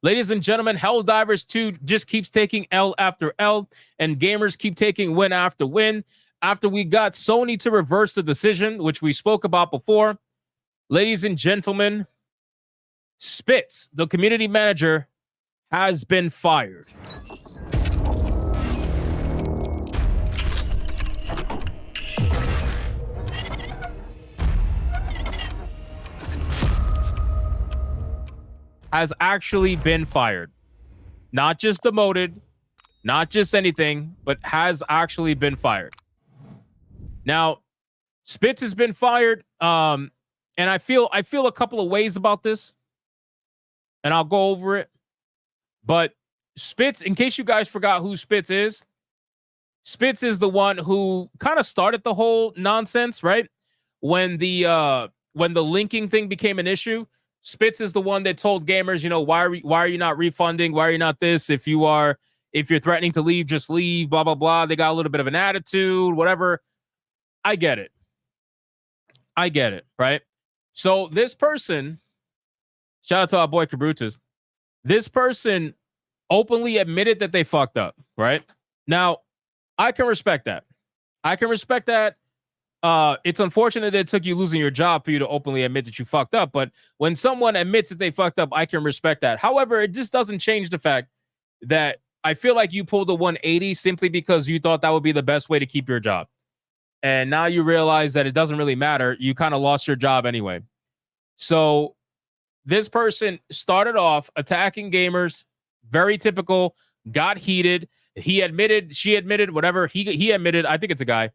Ladies and gentlemen, Helldivers 2 just keeps taking L after L, and gamers keep taking win after win. After we got Sony to reverse the decision, which we spoke about before, ladies and gentlemen, SPITZ, the community manager, has been fired. Has actually been fired. Not just demoted, not just anything, but has actually been fired. Now, SPITZ has been fired, and I feel a couple of ways about this, and I'll go over it. But SPITZ, in case you guys forgot who SPITZ is the one who kind of started the whole nonsense, right? When the linking thing became an issue, SPITZ is the one that told gamers, you know, why are you not refunding? Why are you not this? If you're threatening to leave, just leave, blah, blah, blah. They got a little bit of an attitude, whatever. I get it, right? So this person, shout out to our boy Cabrutus, this person openly admitted that they fucked up, right? Now, I can respect that. It's unfortunate that it took you losing your job for you to openly admit that you fucked up. But when someone admits that they fucked up, I can respect that. However, it just doesn't change the fact that I feel like you pulled a 180 simply because you thought that would be the best way to keep your job. And now you realize that it doesn't really matter. You kind of lost your job anyway. So this person started off attacking gamers, very typical, got heated. She admitted, whatever. He admitted, I think it's a guy.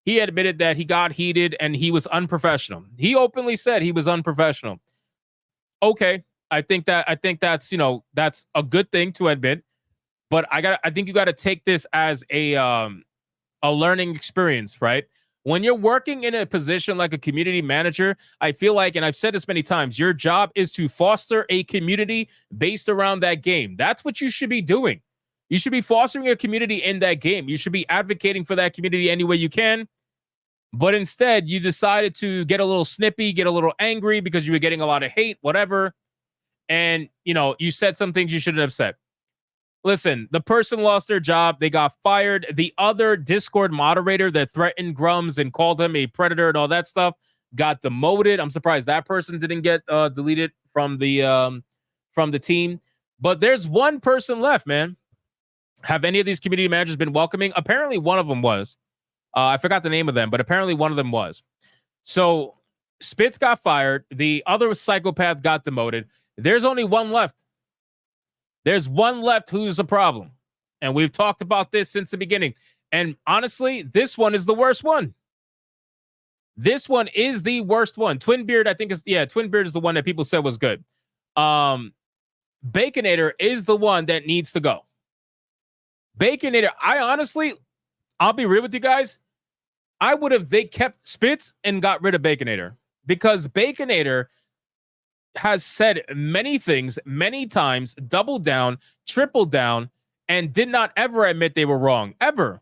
He admitted that he got heated and he was unprofessional. He openly said he was unprofessional. Okay, I think that's, you know, that's a good thing to admit. But I think you got to take this as a learning experience, right? When you're working in a position like a community manager, I feel like, and I've said this many times, your job is to foster a community based around that game. That's what you should be doing. You should be fostering a community in that game. You should be advocating for that community any way you can. But instead, you decided to get a little snippy, get a little angry because you were getting a lot of hate, whatever. And, you know, you said some things you shouldn't have said. Listen, the person lost their job. They got fired. The other Discord moderator that threatened Grums and called him a predator and all that stuff got demoted. I'm surprised that person didn't get deleted from the team. But there's one person left, man. Have any of these community managers been welcoming? Apparently one of them was. I forgot the name of them, but apparently one of them was. So SPITZ got fired. The other psychopath got demoted. There's only one left. There's one left who's a problem. And we've talked about this since the beginning. And honestly, this one is the worst one. This one is the worst one. Twinbeard, I think Twinbeard is the one that people said was good. Baconator is the one that needs to go. Baconator, I'll be real with you guys. They kept SPITZ and got rid of Baconator, because Baconator has said many things, many times, doubled down, tripled down, and did not ever admit they were wrong. Ever.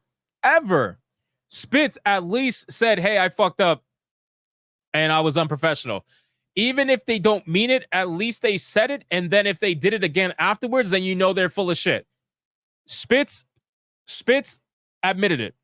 SPITZ at least said, hey, I fucked up and I was unprofessional. Even if they don't mean it, at least they said it. And then if they did it again afterwards, then you know they're full of shit. SPITZ admitted it.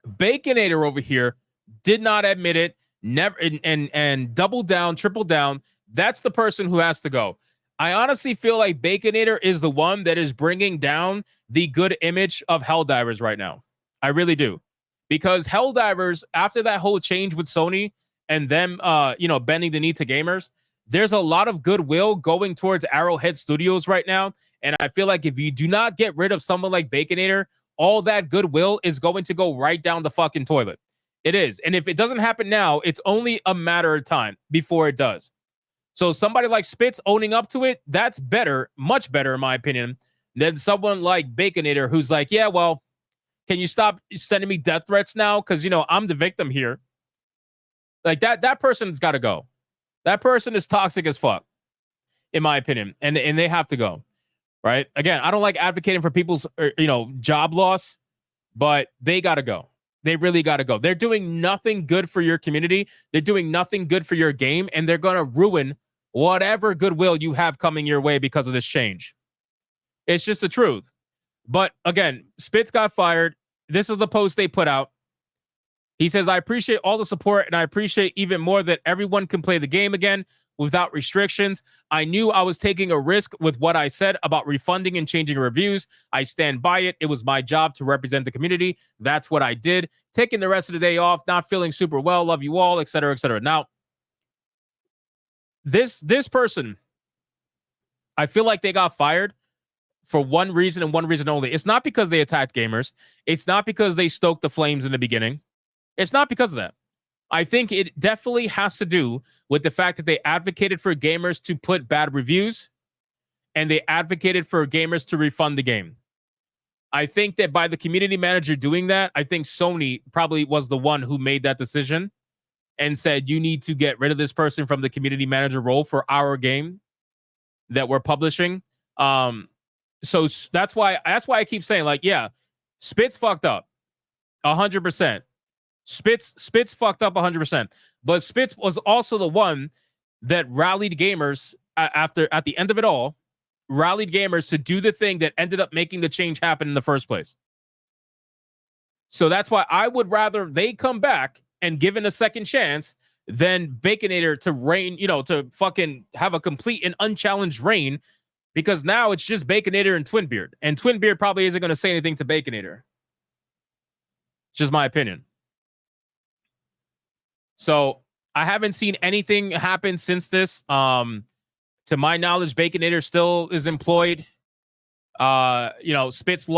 Baconator over here did not admit it, never, and doubled down, tripled down. That's the person who has to go. I honestly feel like Baconator is the one that is bringing down the good image of Helldivers right now. I really do. Because Helldivers, after that whole change with Sony and them, bending the knee to gamers, there's a lot of goodwill going towards Arrowhead Studios right now. And I feel like if you do not get rid of someone like Baconator, all that goodwill is going to go right down the fucking toilet. It is. And if it doesn't happen now, it's only a matter of time before it does. So somebody like SPITZ owning up to it, that's better, much better in my opinion, than someone like Baconator who's like, yeah, well, can you stop sending me death threats now? Because, I'm the victim here. Like that person's got to go. That person is toxic as fuck, in my opinion. And they have to go. Right? Again, I don't like advocating for people's, job loss, but they got to go. They really got to go. They're doing nothing good for your community. They're doing nothing good for your game, and they're going to ruin whatever goodwill you have coming your way because of this change. It's just the truth. But again, SPITZ got fired. This is the post they put out. He says, I appreciate all the support, and I appreciate even more that everyone can play the game again without restrictions. I knew I was taking a risk with what I said about refunding and changing reviews. I stand by it. It was my job to represent the community. That's what I did. Taking the rest of the day off, not feeling super well. Love you all, etc., etc. Now, this person, I feel like they got fired for one reason and one reason only. It's not because they attacked gamers. It's not because they stoked the flames in the beginning. It's not because of that. I think it definitely has to do with the fact that they advocated for gamers to put bad reviews, and they advocated for gamers to refund the game. I think that by the community manager doing that, I think Sony probably was the one who made that decision and said, you need to get rid of this person from the community manager role for our game that we're publishing. So that's why I keep saying, like, yeah, SPITZ fucked up 100%. SPITZ fucked up 100%. But SPITZ was also the one that rallied gamers at the end of it all, rallied gamers to do the thing that ended up making the change happen in the first place. So that's why I would rather they come back and given a second chance than Baconator to reign, to fucking have a complete and unchallenged reign, because now it's just Baconator and Twinbeard. And Twinbeard probably isn't going to say anything to Baconator. It's just my opinion. So I haven't seen anything happen since this. To my knowledge, Baconator still is employed. SPITZ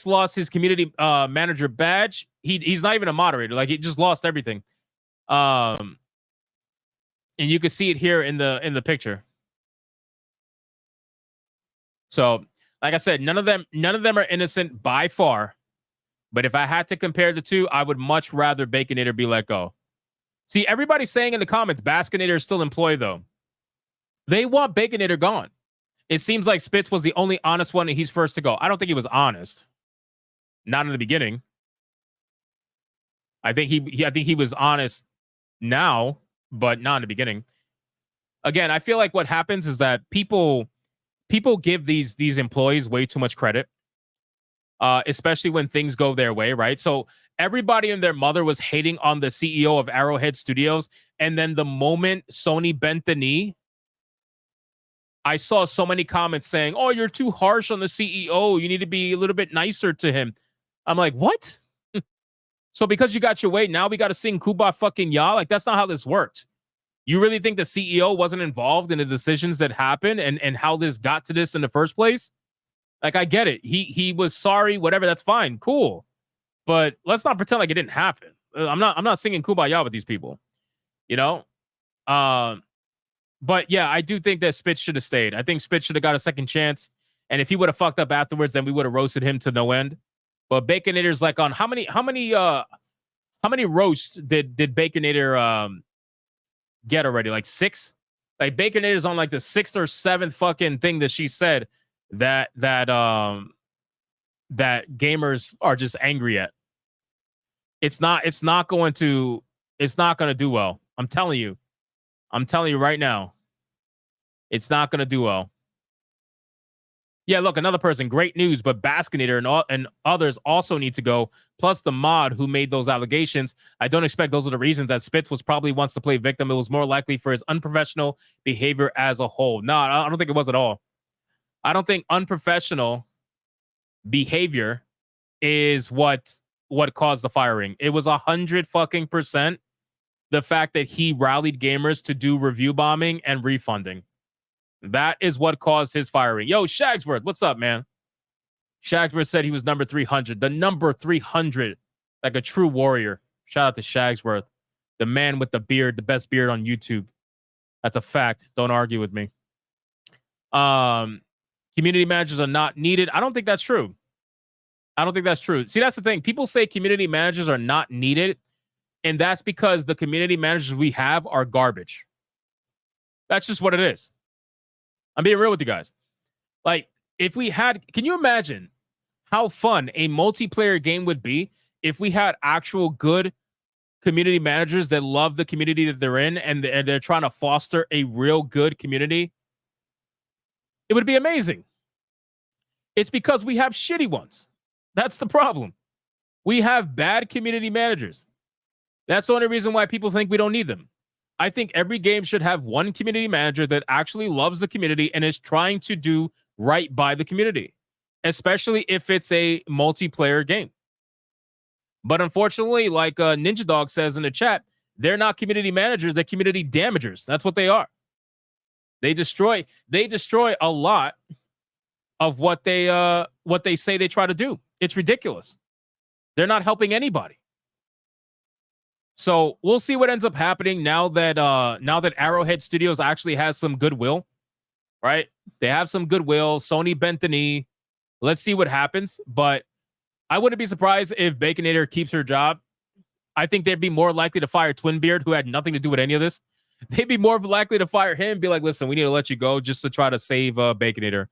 lost his community manager badge. He's not even a moderator. Like, he just lost everything. And you can see it here in the picture. So, like I said, none of them are innocent by far. But if I had to compare the two, I would much rather Baconator be let go. See, everybody's saying in the comments, Baconator is still employed, though. They want Baconator gone. It seems like SPITZ was the only honest one, and he's first to go. I don't think he was honest. Not in the beginning. I think he was honest now, but not in the beginning. Again, I feel like what happens is that people give these employees way too much credit, especially when things go their way, right? So everybody and their mother was hating on the CEO of Arrowhead Studios, and then the moment Sony bent the knee, I saw so many comments saying, oh, you're too harsh on the CEO. You need to be a little bit nicer to him. I'm like, what? So because you got your way, now we got to sing Kuba fucking Ya? Like, that's not how this works. You really think the CEO wasn't involved in the decisions that happened and how this got to this in the first place? Like, I get it. He was sorry, whatever. That's fine. Cool. But let's not pretend like it didn't happen. I'm not singing Kumbaya with these people, But yeah, I do think that SPITZ should have stayed. I think SPITZ should have got a second chance. And if he would have fucked up afterwards, then we would have roasted him to no end. But Baconator's like on how many roasts did Baconator get already? Like 6? Like, Baconator's on like the 6th or 7th fucking thing that she said that gamers are just angry at. It's not going to do well. I'm telling you right now, it's not going to do well. Yeah, look, another person, great news, but Baconator and others also need to go, plus the mod who made those allegations. I don't expect those are the reasons that SPITZ was probably wants to play victim. It was more likely for his unprofessional behavior as a whole. No, I don't think it was at all. I don't think unprofessional behavior is what caused the firing. It was 100% the fact that he rallied gamers to do review bombing and refunding. That is what caused his firing. Yo, Shagsworth, what's up, man? Shagsworth said he was number 300. The number 300, like a true warrior. Shout out to Shagsworth, the man with the beard, the best beard on YouTube. That's a fact. Don't argue with me. Community managers are not needed. I don't think that's true. See, that's the thing. People say community managers are not needed, and that's because the community managers we have are garbage. That's just what it is. I'm being real with you guys. Like, if we had, can you imagine how fun a multiplayer game would be if we had actual good community managers that love the community that they're in and they're trying to foster a real good community, it would be amazing. It's because we have shitty ones. That's the problem. We have bad community managers. That's the only reason why people think we don't need them. I think every game should have one community manager that actually loves the community and is trying to do right by the community, especially if it's a multiplayer game. But unfortunately, like Ninja Dog says in the chat, they're not community managers, they're community damagers. That's what they are. They destroy a lot of what they say they try to do. It's ridiculous. They're not helping anybody. So we'll see what ends up happening now that Arrowhead Studios actually has some goodwill, right? They have some goodwill. Sony bent the knee. Let's see what happens. But I wouldn't be surprised if Baconator keeps her job. I think they'd be more likely to fire Twinbeard, who had nothing to do with any of this. They'd be more likely to fire him and be like, listen, we need to let you go just to try to save Baconator.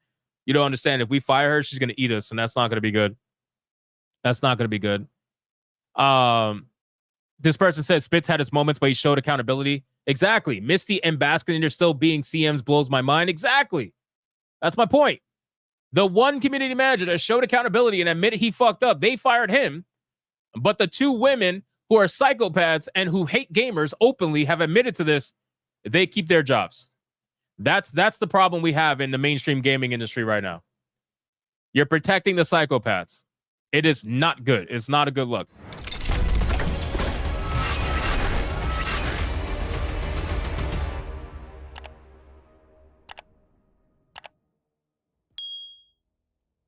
You don't understand. If we fire her, she's going to eat us, and that's not going to be good. That's not going to be good. This person says SPITZ had his moments, but he showed accountability. Exactly. Misty and Baconator still being CMs blows my mind. Exactly. That's my point. The one community manager that showed accountability and admitted he fucked up, they fired him. But the two women who are psychopaths and who hate gamers openly have admitted to this. They keep their jobs. That's the problem we have in the mainstream gaming industry right now. You're protecting the psychopaths. It is not good. It's not a good look.